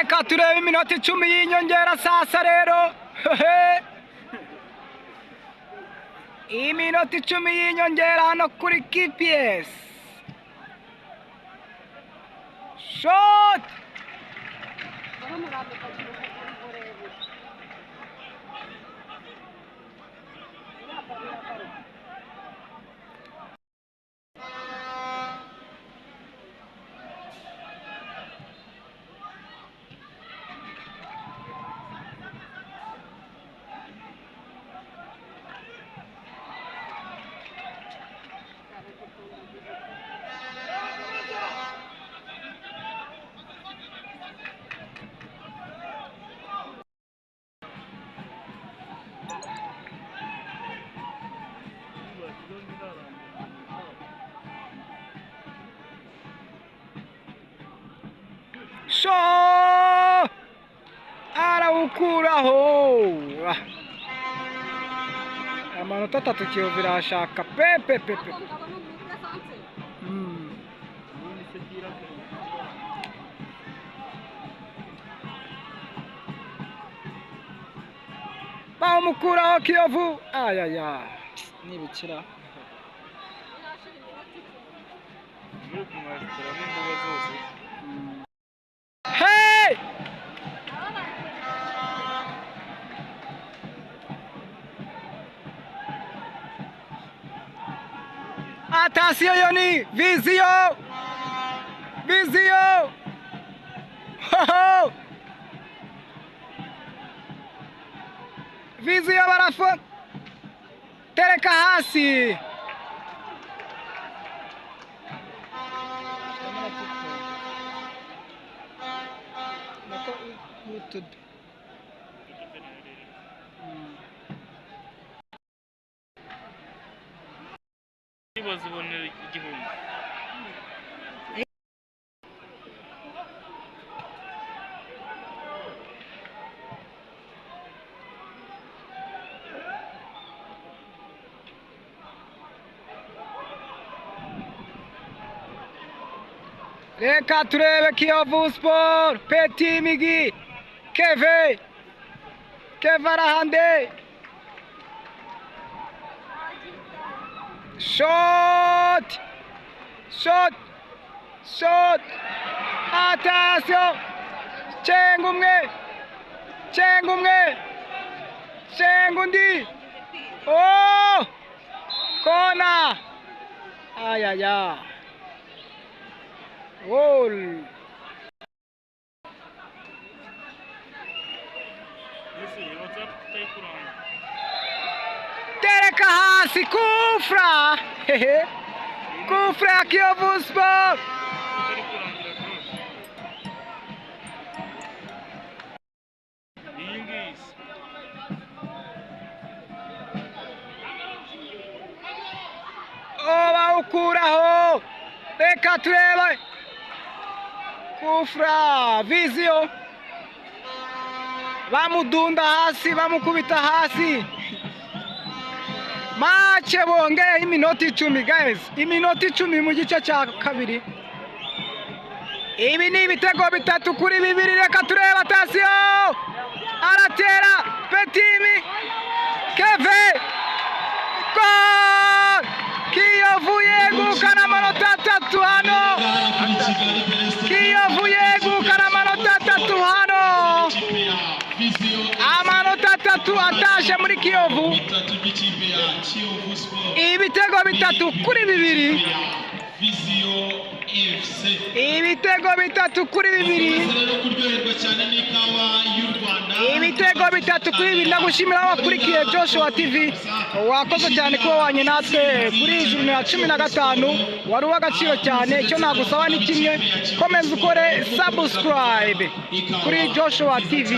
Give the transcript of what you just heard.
reka turebe iminota 10 y'inyongera sasa rero iminota 10 y'inyongera hano kuri KPS. Shot! Show! Arawukuraho. Amanota 3 Kiyovu irashaka pepe. Bamukuraho Kiyovu. Ayaya. Nibikira. Hey! Attention Yoni, Visio! Ho! Visio barafu. Tereka hasi. bazibonera igihumbi. Reka turebe Kiyovu Sport, Petit Migi, Keve arahande. Shot! Attention! Chengundi! Oh! Kona! Ayaya! Goal! Tereka hasi kufra! Kufra Kiyovu Sport! Bawukuraho! Reka turebe! Kufra! Visio! Bamudunda hasi, bamukubita hasi! Mache bongeye iminota 10 guys, iminota 10 mu gice cya kabiri. Ibi ni ibitego 3-2, reka tureba attention. Aratera Petimi. Keve. Goal! Kiyovu yegukana amanota 3 hano. Kiyovu yegukana amanota 3 hano. Amanota 3 ataje muri Kiyovu. Ibitego 3-2. Ibitego 3-2. Ibitego 3-2. Ndagushimira abakurikiye Joshua TV. Wakoze cyane kuba wanye natwe kuri ijuru ya 15. Wari uw'agaciro cyane. Icyo nagusaba ni kimwe, komeza ukore subscribe kuri Joshua TV.